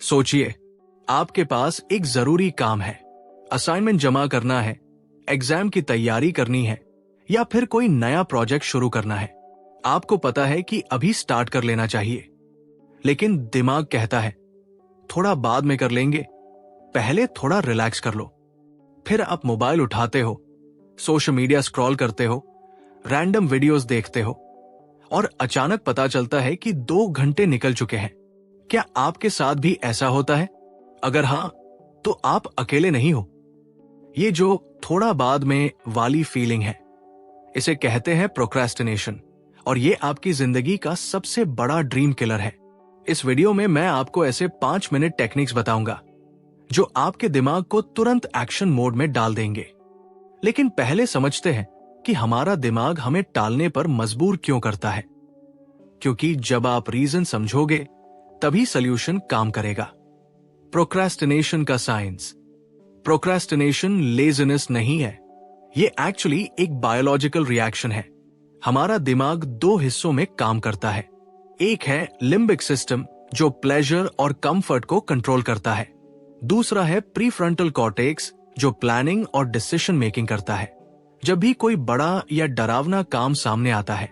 सोचिए, आपके पास एक जरूरी काम है, असाइनमेंट जमा करना है, एग्जाम की तैयारी करनी है या फिर कोई नया प्रोजेक्ट शुरू करना है। आपको पता है कि अभी स्टार्ट कर लेना चाहिए, लेकिन दिमाग कहता है थोड़ा बाद में कर लेंगे, पहले थोड़ा रिलैक्स कर लो। फिर आप मोबाइल उठाते हो, सोशल मीडिया स्क्रॉल करते हो, रैंडम वीडियोस देखते हो और अचानक पता चलता है कि 2 घंटे निकल चुके हैं। क्या आपके साथ भी ऐसा होता है? अगर हां, तो आप अकेले नहीं हो। ये जो थोड़ा बाद में वाली फीलिंग है, इसे कहते हैं प्रोक्रेस्टिनेशन, और ये आपकी जिंदगी का सबसे बड़ा ड्रीम किलर है। इस वीडियो में मैं आपको ऐसे 5 मिनट टेक्निक्स बताऊंगा जो आपके दिमाग को तुरंत एक्शन मोड में डाल देंगे। लेकिन पहले समझते हैं कि हमारा दिमाग हमें टालने पर मजबूर क्यों करता है। क्योंकि जब आप रीजन समझोगे तभी सॉल्यूशन काम करेगा। प्रोक्रेस्टिनेशन का साइंस। प्रोक्रेस्टिनेशन लेजीनेस नहीं है, ये एक्चुअली एक बायोलॉजिकल रिएक्शन है। हमारा दिमाग 2 हिस्सों में काम करता है। एक है लिम्बिक सिस्टम, जो प्लेजर और कंफर्ट को कंट्रोल करता है। दूसरा है प्रीफ्रंटल कॉर्टेक्स, जो प्लानिंग और डिसीजन मेकिंग करता है। जब भी कोई बड़ा या डरावना काम सामने आता है,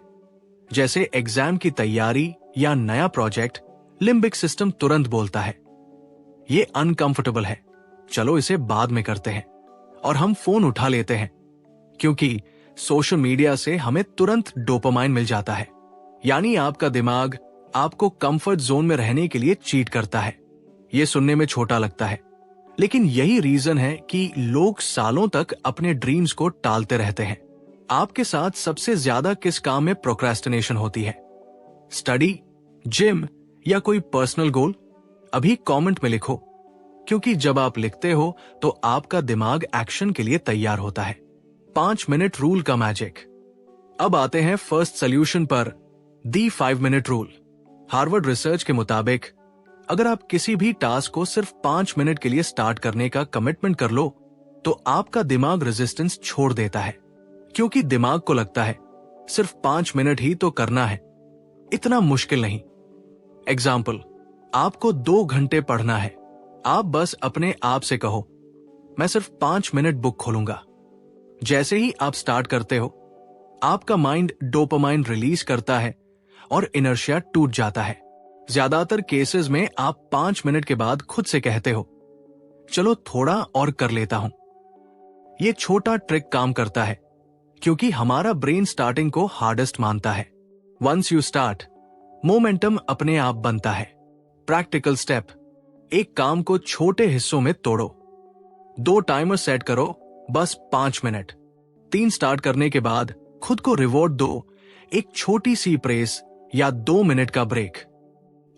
जैसे एग्जाम की तैयारी या नया प्रोजेक्ट, लिम्बिक सिस्टम तुरंत बोलता है ये अनकंफर्टेबल है, चलो इसे बाद में करते हैं। और हम फोन उठा लेते हैं, क्योंकि सोशल मीडिया से हमें तुरंत डोपामाइन मिल जाता है। यानी आपका दिमाग आपको कंफर्ट जोन में रहने के लिए चीट करता है। यह सुनने में छोटा लगता है, लेकिन यही रीजन है कि लोग सालों तक अपने ड्रीम्स को टालते रहते हैं। आपके साथ सबसे ज्यादा किस काम में प्रोक्रेस्टिनेशन होती है? स्टडी, जिम या कोई पर्सनल गोल? अभी कमेंट में लिखो, क्योंकि जब आप लिखते हो तो आपका दिमाग एक्शन के लिए तैयार होता है। 5 मिनट रूल का मैजिक। अब आते हैं फर्स्ट सॉल्यूशन पर, दी 5 मिनट रूल। हार्वर्ड रिसर्च के मुताबिक अगर आप किसी भी टास्क को सिर्फ 5 मिनट के लिए स्टार्ट करने का कमिटमेंट कर लो, तो आपका दिमाग रेजिस्टेंस छोड़ देता है। क्योंकि दिमाग को लगता है सिर्फ 5 मिनट ही तो करना है, इतना मुश्किल नहीं। एग्जाम्पल, आपको 2 घंटे पढ़ना है। आप बस अपने आप से कहो मैं सिर्फ 5 मिनट बुक खोलूंगा। जैसे ही आप स्टार्ट करते हो, आपका माइंड डोपामाइन रिलीज करता है और इनर्शिया टूट जाता है। ज्यादातर केसेस में आप 5 मिनट के बाद खुद से कहते हो चलो थोड़ा और कर लेता हूं। यह छोटा ट्रिक काम करता है, क्योंकि हमारा ब्रेन स्टार्टिंग को हार्डेस्ट मानता है। वंस यू स्टार्ट, मोमेंटम अपने आप बनता है। प्रैक्टिकल स्टेप, एक काम को छोटे हिस्सों में तोड़ो। 2 टाइमर सेट करो, बस 5 मिनट। 3 स्टार्ट करने के बाद खुद को रिवॉर्ड दो, एक छोटी सी प्रेस या 2 मिनट का ब्रेक।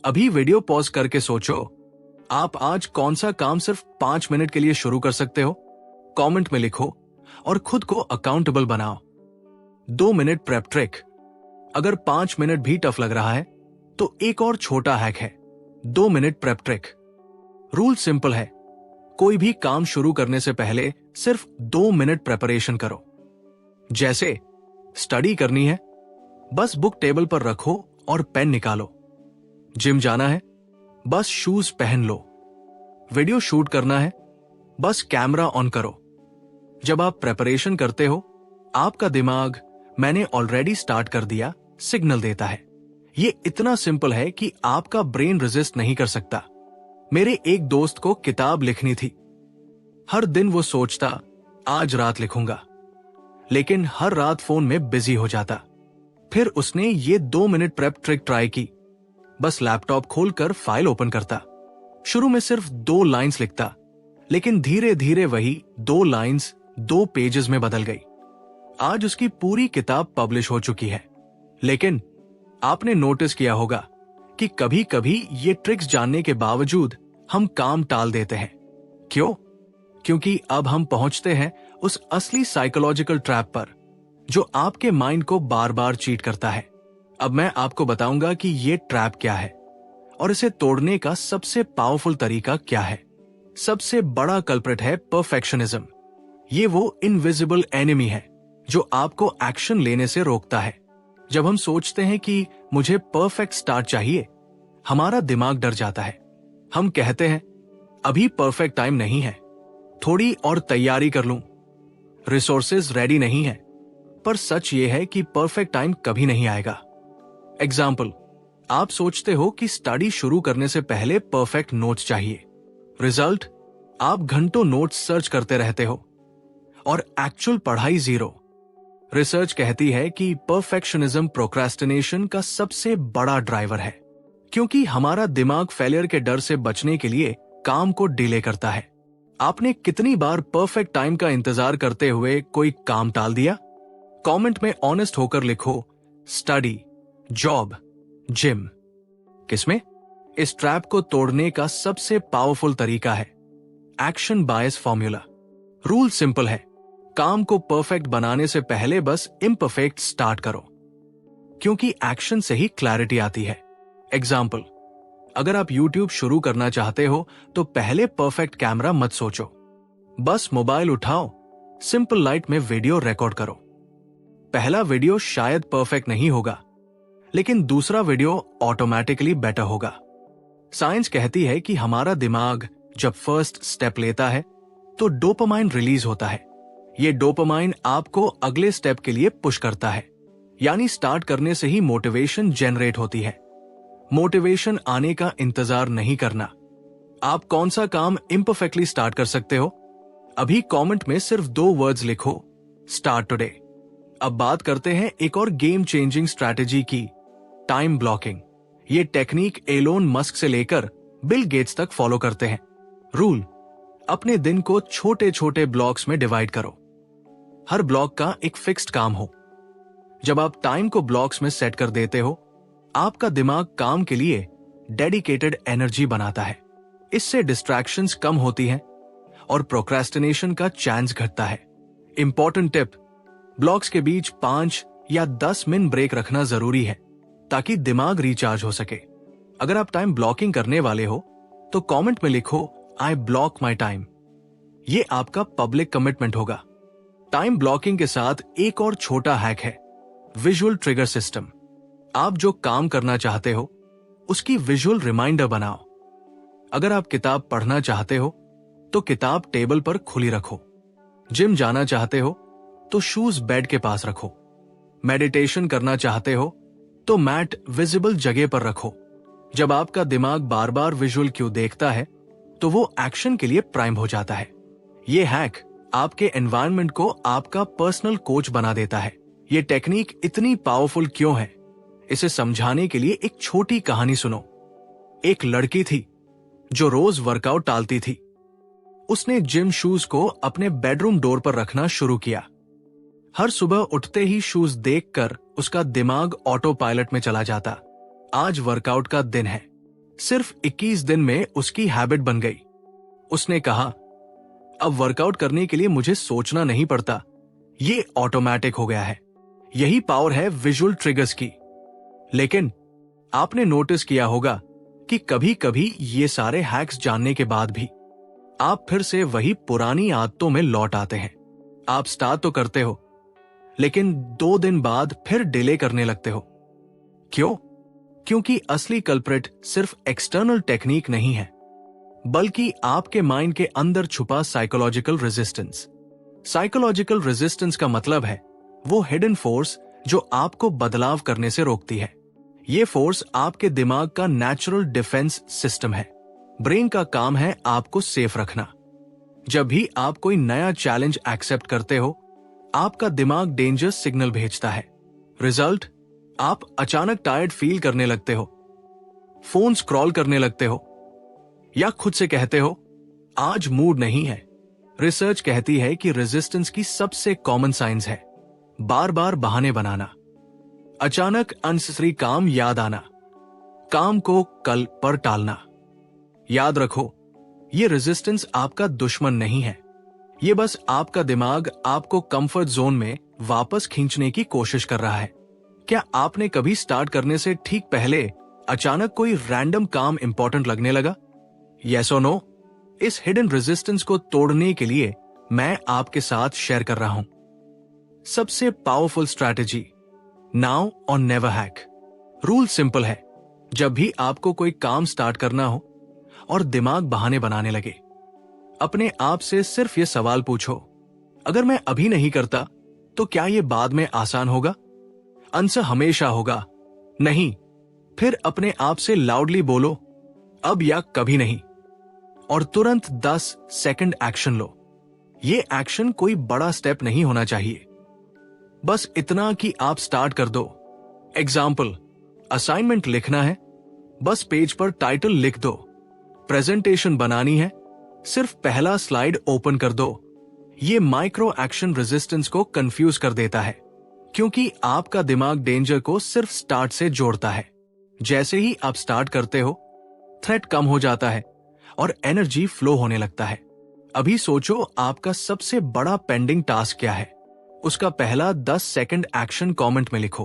अभी वीडियो पॉज करके सोचो, आप आज कौन सा काम सिर्फ 5 मिनट के लिए शुरू कर सकते हो? कमेंट में लिखो और खुद को अकाउंटेबल बनाओ। 2 मिनट प्रेप ट्रिक। अगर 5 मिनट भी टफ लग रहा है तो एक और छोटा हैक है, 2 minute prep trick. Rule simple है, कोई भी काम शुरू करने से पहले सिर्फ 2 मिनट प्रेपरेशन करो। जैसे स्टडी करनी है, बस बुक टेबल पर रखो और पेन निकालो। जिम जाना है, बस शूज पहन लो। वीडियो शूट करना है, बस कैमरा ऑन करो। जब आप प्रेपरेशन करते हो, आपका दिमाग मैंने ऑलरेडी स्टार्ट कर दिया सिग्नल देता है। ये इतना सिंपल है कि आपका ब्रेन रेजिस्ट नहीं कर सकता। मेरे एक दोस्त को किताब लिखनी थी। हर दिन वो सोचता आज रात लिखूंगा, लेकिन हर रात फोन में बिजी हो जाता। फिर उसने ये 2 मिनट प्रेप ट्रिक ट्राई की। बस लैपटॉप खोलकर फाइल ओपन करता। शुरू में सिर्फ 2 लाइंस लिखता, लेकिन धीरे धीरे वही 2 लाइंस 2 पेजेस में बदल गई। आज उसकी पूरी किताब पब्लिश हो चुकी है। लेकिन आपने नोटिस किया होगा कि कभी कभी ये ट्रिक्स जानने के बावजूद हम काम टाल देते हैं। क्यों? क्योंकि अब हम पहुंचते हैं उस असली साइकोलॉजिकल ट्रैप पर, जो आपके माइंड को बार बार चीट करता है। अब मैं आपको बताऊंगा कि ये ट्रैप क्या है और इसे तोड़ने का सबसे पावरफुल तरीका क्या है। सबसे बड़ा कल्प्रिट है परफेक्शनिज्म। ये वो इनविजिबल एनिमी है जो आपको एक्शन लेने से रोकता है। जब हम सोचते हैं कि मुझे परफेक्ट स्टार्ट चाहिए, हमारा दिमाग डर जाता है। हम कहते हैं अभी परफेक्ट टाइम नहीं है, थोड़ी और तैयारी कर लूं, रिसोर्सेज रेडी नहीं है। पर सच ये है कि परफेक्ट टाइम कभी नहीं आएगा। एग्जाम्पल, आप सोचते हो कि स्टडी शुरू करने से पहले परफेक्ट नोट्स चाहिए। रिजल्ट, आप घंटों नोट्स सर्च करते रहते हो और एक्चुअल पढ़ाई जीरो। रिसर्च कहती है कि परफेक्शनिज्म प्रोक्रेस्टिनेशन का सबसे बड़ा ड्राइवर है, क्योंकि हमारा दिमाग फेलियर के डर से बचने के लिए काम को डिले करता है। आपने कितनी बार परफेक्ट टाइम का इंतजार करते हुए कोई काम टाल दिया? कमेंट में ऑनेस्ट होकर लिखो, स्टडी, जॉब, जिम। किसमें? इस ट्रैप को तोड़ने का सबसे पावरफुल तरीका है एक्शन बायस फॉर्मूला। रूल सिंपल है, काम को परफेक्ट बनाने से पहले बस इम्परफेक्ट स्टार्ट करो, क्योंकि एक्शन से ही क्लैरिटी आती है। एग्जाम्पल, अगर आप YouTube शुरू करना चाहते हो तो पहले परफेक्ट कैमरा मत सोचो, बस मोबाइल उठाओ, सिंपल लाइट में वीडियो रिकॉर्ड करो। पहला वीडियो शायद परफेक्ट नहीं होगा, लेकिन दूसरा वीडियो ऑटोमेटिकली बेटर होगा। साइंस कहती है कि हमारा दिमाग जब फर्स्ट स्टेप लेता है तो डोपामाइन रिलीज होता है। ये डोपामाइन आपको अगले स्टेप के लिए पुश करता है, यानी स्टार्ट करने से ही मोटिवेशन जनरेट होती है। मोटिवेशन आने का इंतजार नहीं करना। आप कौन सा काम इम्परफेक्टली स्टार्ट कर सकते हो? अभी कमेंट में सिर्फ 2 वर्ड्स लिखो, स्टार्ट टुडे। अब बात करते हैं एक और गेम चेंजिंग स्ट्रैटेजी की, टाइम ब्लॉकिंग। ये टेक्निक एलोन मस्क से लेकर बिल गेट्स तक फॉलो करते हैं। रूल, अपने दिन को छोटे छोटे ब्लॉक्स में डिवाइड करो। हर ब्लॉक का एक फिक्स्ड काम हो। जब आप टाइम को ब्लॉक्स में सेट कर देते हो, आपका दिमाग काम के लिए डेडिकेटेड एनर्जी बनाता है। इससे डिस्ट्रैक्शंस कम होती हैं और प्रोक्रेस्टिनेशन का चांस घटता है। इंपॉर्टेंट टिप, ब्लॉक्स के बीच 5 या 10 मिनट ब्रेक रखना जरूरी है ताकि दिमाग रिचार्ज हो सके। अगर आप टाइम ब्लॉकिंग करने वाले हो तो कमेंट में लिखो, आई ब्लॉक माई टाइम। ये आपका पब्लिक कमिटमेंट होगा। टाइम ब्लॉकिंग के साथ एक और छोटा हैक है, विजुअल ट्रिगर सिस्टम। आप जो काम करना चाहते हो उसकी विजुअल रिमाइंडर बनाओ। अगर आप किताब पढ़ना चाहते हो तो किताब टेबल पर खुली रखो। जिम जाना चाहते हो तो शूज बेड के पास रखो। मेडिटेशन करना चाहते हो तो मैट विजिबल जगह पर रखो। जब आपका दिमाग बार बार विजुअल क्यू देखता है तो वो एक्शन के लिए प्राइम हो जाता है। ये हैक आपके एनवायरनमेंट को आपका पर्सनल कोच बना देता है। ये टेक्निक इतनी पावरफुल क्यों है, इसे समझाने के लिए एक छोटी कहानी सुनो। एक लड़की थी जो रोज वर्कआउट टालती थी। उसने जिम शूज को अपने बेडरूम डोर पर रखना शुरू किया। हर सुबह उठते ही शूज देखकर उसका दिमाग ऑटो पायलट में चला जाता। आज वर्कआउट का दिन है। सिर्फ 21 दिन में उसकी हैबिट बन गई। उसने कहा, अब वर्कआउट करने के लिए मुझे सोचना नहीं पड़ता, ये ऑटोमेटिक हो गया है। यही पावर है विजुअल ट्रिगर्स की। लेकिन आपने नोटिस किया होगा कि कभी कभी ये सारे हैक्स जानने के बाद भी आप फिर से वही पुरानी आदतों में लौट आते हैं। आप स्टार्ट तो करते हो, लेकिन 2 दिन बाद फिर डिले करने लगते हो। क्यों? क्योंकि असली कल्प्रिट सिर्फ एक्सटर्नल टेक्निक नहीं है, बल्कि आपके माइंड के अंदर छुपा साइकोलॉजिकल रेजिस्टेंस। साइकोलॉजिकल रेजिस्टेंस का मतलब है वो हिडन फोर्स जो आपको बदलाव करने से रोकती है। ये फोर्स आपके दिमाग का नेचुरल डिफेंस सिस्टम है। ब्रेन का काम है आपको सेफ रखना। जब भी आप कोई नया चैलेंज एक्सेप्ट करते हो, आपका दिमाग डेंजर सिग्नल भेजता है। रिजल्ट, आप अचानक टायर्ड फील करने लगते हो, फोन स्क्रॉल करने लगते हो, या खुद से कहते हो आज मूड नहीं है। रिसर्च कहती है कि रेजिस्टेंस की सबसे कॉमन साइंस है बार बार बहाने बनाना, अचानक अननेसेसरी काम याद आना, काम को कल पर टालना। याद रखो, ये रेजिस्टेंस आपका दुश्मन नहीं है। ये बस आपका दिमाग आपको कंफर्ट जोन में वापस खींचने की कोशिश कर रहा है। क्या आपने कभी स्टार्ट करने से ठीक पहले अचानक कोई रैंडम काम इंपॉर्टेंट लगने लगा? यस और नो? इस हिडन रेजिस्टेंस को तोड़ने के लिए मैं आपके साथ शेयर कर रहा हूं सबसे पावरफुल स्ट्रैटेजी, नाउ और नेवर हैक। रूल सिंपल है, जब भी आपको कोई काम स्टार्ट करना हो और दिमाग बहाने बनाने लगे। अपने आप से सिर्फ ये सवाल पूछो, अगर मैं अभी नहीं करता तो क्या ये बाद में आसान होगा? आंसर हमेशा होगा नहीं। फिर अपने आप से लाउडली बोलो, अब या कभी नहीं, और तुरंत 10 सेकंड एक्शन लो। ये एक्शन कोई बड़ा स्टेप नहीं होना चाहिए, बस इतना कि आप स्टार्ट कर दो। एग्जाम्पल, असाइनमेंट लिखना है, बस पेज पर टाइटल लिख दो। प्रेजेंटेशन बनानी है, सिर्फ पहला स्लाइड ओपन कर दो। ये माइक्रो एक्शन रेजिस्टेंस को कंफ्यूज कर देता है, क्योंकि आपका दिमाग डेंजर को सिर्फ स्टार्ट से जोड़ता है। जैसे ही आप स्टार्ट करते हो, थ्रेट कम हो जाता है और एनर्जी फ्लो होने लगता है। अभी सोचो, आपका सबसे बड़ा पेंडिंग टास्क क्या है? उसका पहला 10 सेकंड एक्शन कमेंट में लिखो।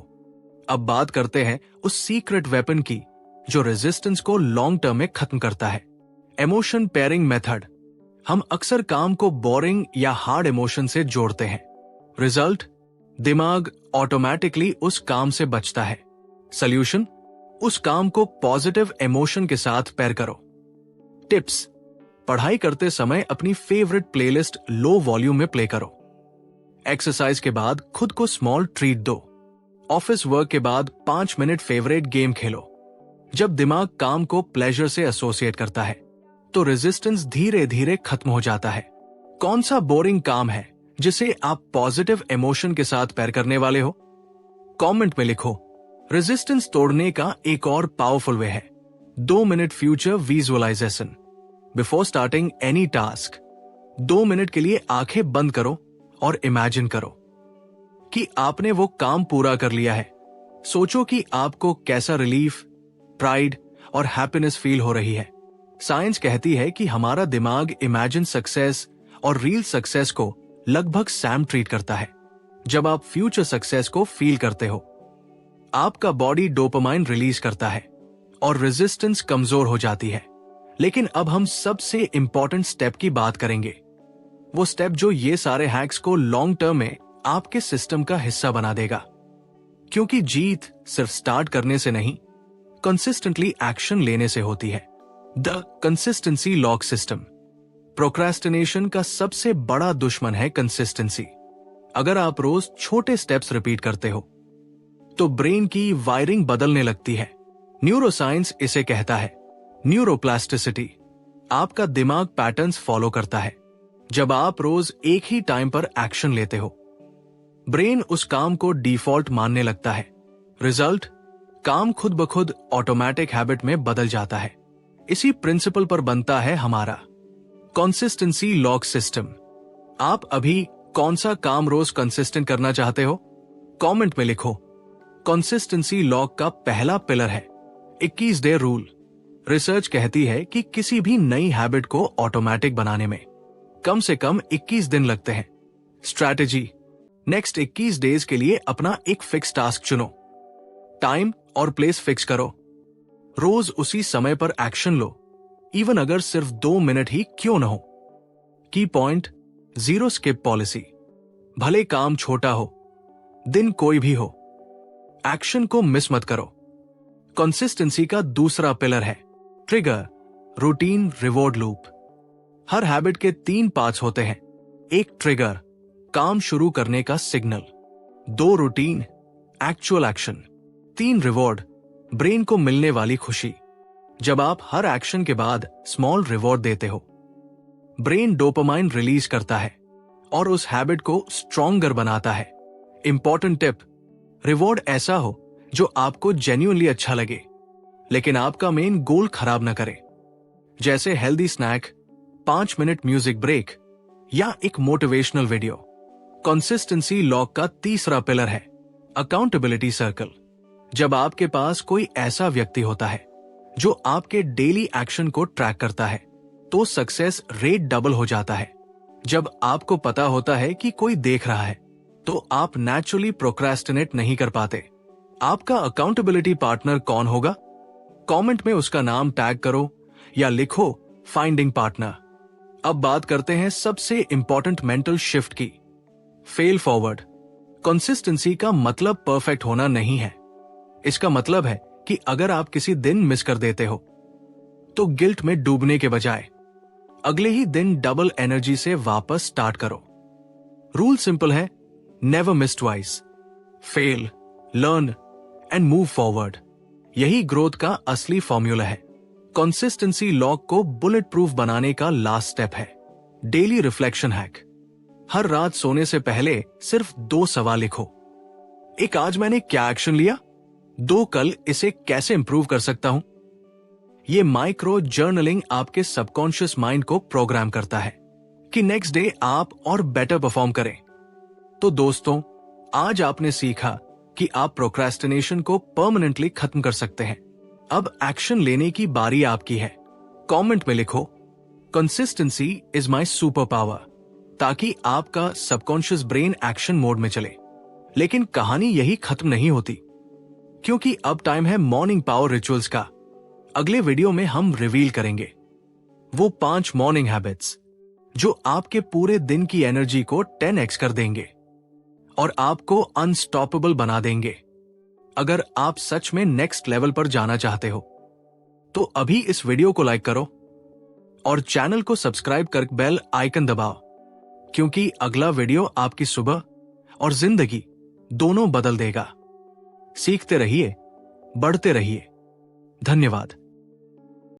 अब बात करते हैं उस सीक्रेट वेपन की जो रेजिस्टेंस को लॉन्ग टर्म में खत्म करता है, इमोशन पेयरिंग मेथड। हम अक्सर काम को बोरिंग या हार्ड इमोशन से जोड़ते हैं। रिजल्ट, दिमाग ऑटोमेटिकली उस काम से बचता है। सॉल्यूशन, उस काम को पॉजिटिव इमोशन के साथ पेयर करो। टिप्स, पढ़ाई करते समय अपनी फेवरेट प्लेलिस्ट लो वॉल्यूम में प्ले करो। एक्सरसाइज के बाद खुद को स्मॉल ट्रीट दो। ऑफिस वर्क के बाद 5 मिनट फेवरेट गेम खेलो। जब दिमाग काम को प्लेजर से एसोसिएट करता है तो रेजिस्टेंस धीरे धीरे खत्म हो जाता है। कौन सा बोरिंग काम है जिसे आप पॉजिटिव इमोशन के साथ पेयर करने वाले हो? कमेंट में लिखो। रेजिस्टेंस तोड़ने का एक और पावरफुल वे है 2 minute future visualisation. Before starting any task, 2 minute के लिए आंखें बंद करो और इमेजिन करो कि आपने वो काम पूरा कर लिया है। सोचो कि आपको कैसा रिलीफ, प्राइड और हैप्पीनेस फील हो रही है। साइंस कहती है कि हमारा दिमाग इमेजिन सक्सेस और रियल सक्सेस को लगभग सेम ट्रीट करता है। जब आप फ्यूचर सक्सेस को फील करते हो, आपका बॉडी डोपामाइन रिलीज करता है और रेजिस्टेंस कमजोर हो जाती है। लेकिन अब हम सबसे इंपॉर्टेंट स्टेप की बात करेंगे, वो स्टेप जो ये सारे हैक्स को लॉन्ग टर्म में आपके सिस्टम का हिस्सा बना देगा। क्योंकि जीत सिर्फ स्टार्ट करने से नहीं, कंसिस्टेंटली एक्शन लेने से होती है। The consistency lock system. Procrastination का सबसे बड़ा दुश्मन है कंसिस्टेंसी। अगर आप रोज छोटे स्टेप्स रिपीट करते हो तो ब्रेन की वायरिंग बदलने लगती है। न्यूरोसाइंस इसे कहता है न्यूरोप्लास्टिसिटी। आपका दिमाग पैटर्न्स फॉलो करता है। जब आप रोज एक ही टाइम पर एक्शन लेते हो, ब्रेन उस काम को डिफॉल्ट मानने लगता है। रिजल्ट, काम खुद ब खुद ऑटोमेटिक हैबिट में बदल जाता है। इसी प्रिंसिपल पर बनता है हमारा कंसिस्टेंसी लॉक सिस्टम। आप अभी कौन सा काम रोज कंसिस्टेंट करना चाहते हो? कमेंट में लिखो। कंसिस्टेंसी लॉक का पहला पिलर है 21 डे रूल। रिसर्च कहती है कि किसी भी नई हैबिट को ऑटोमेटिक बनाने में कम से कम 21 दिन लगते हैं। स्ट्रैटेजी, नेक्स्ट 21 डेज के लिए अपना एक फिक्स टास्क चुनो। टाइम और प्लेस फिक्स करो। रोज उसी समय पर एक्शन लो, इवन अगर सिर्फ 2 मिनट ही क्यों न हो। की पॉइंट, 0 स्किप पॉलिसी। भले काम छोटा हो, दिन कोई भी हो, एक्शन को मिस मत करो। कंसिस्टेंसी का दूसरा पिलर है ट्रिगर, रूटीन, रिवॉर्ड लूप। हर हैबिट के 3 पार्ट्स होते हैं। एक ट्रिगर, काम शुरू करने का signal. 2 routine, actual action. 3 reward, brain को मिलने वाली खुशी। जब आप हर एक्शन के बाद स्मॉल रिवॉर्ड देते हो, ब्रेन डोपामाइन रिलीज करता है और उस हैबिट को स्ट्रॉन्गर बनाता है। इंपॉर्टेंट टिप, रिवॉर्ड ऐसा हो जो आपको जेन्युइनली अच्छा लगे, लेकिन आपका मेन गोल खराब न करे। जैसे healthy snack, 5 minute music break या एक मोटिवेशनल वीडियो। कंसिस्टेंसी लॉक का तीसरा पिलर है अकाउंटेबिलिटी सर्कल। जब आपके पास कोई ऐसा व्यक्ति होता है जो आपके डेली एक्शन को ट्रैक करता है, तो सक्सेस रेट डबल हो जाता है। जब आपको पता होता है कि कोई देख रहा है, तो आप नेचुरली प्रोक्रेस्टिनेट नहीं कर पाते। आपका अकाउंटेबिलिटी पार्टनर कौन होगा? कमेंट में उसका नाम टैग करो या लिखो फाइंडिंग पार्टनर। अब बात करते हैं सबसे इंपॉर्टेंट मेंटल शिफ्ट की, फेल फॉरवर्ड। कंसिस्टेंसी का मतलब परफेक्ट होना नहीं है। इसका मतलब है कि अगर आप किसी दिन मिस कर देते हो, तो गिल्ट में डूबने के बजाय अगले ही दिन डबल एनर्जी से वापस स्टार्ट करो। रूल सिंपल है, never miss twice, fail, learn and move forward. यही ग्रोथ का असली फॉर्मूला है। कंसिस्टेंसी लॉक को बुलेट प्रूफ बनाने का लास्ट स्टेप है। Daily reflection hack. हर रात सोने से पहले सिर्फ 2 सवाल लिखो। 1, आज मैंने क्या एक्शन लिया? 2, कल इसे कैसे इंप्रूव कर सकता हूं? ये माइक्रो जर्नलिंग आपके सबकॉन्शियस माइंड को प्रोग्राम करता है कि नेक्स्ट डे आप और बेटर परफॉर्म करें। तो दोस्तों, आज आपने सीखा कि आप प्रोक्रेस्टिनेशन को परमानेंटली खत्म कर सकते हैं। अब एक्शन लेने की बारी आपकी है। कमेंट में लिखो, consistency is my super power, ताकि आपका सबकॉन्शियस ब्रेन एक्शन मोड में चले। लेकिन कहानी यही खत्म नहीं होती, क्योंकि अब टाइम है मॉर्निंग पावर रिचुअल्स का। अगले वीडियो में हम रिवील करेंगे वो 5 मॉर्निंग हैबिट्स जो आपके पूरे दिन की एनर्जी को 10x कर देंगे और आपको अनस्टॉपेबल बना देंगे। अगर आप सच में नेक्स्ट लेवल पर जाना चाहते हो तो अभी इस वीडियो को लाइक करो और चैनल को सब्सक्राइब कर बेल आइकन दबाओ, क्योंकि अगला वीडियो आपकी सुबह और जिंदगी दोनों बदल देगा। सीखते रहिए, बढ़ते रहिए। धन्यवाद।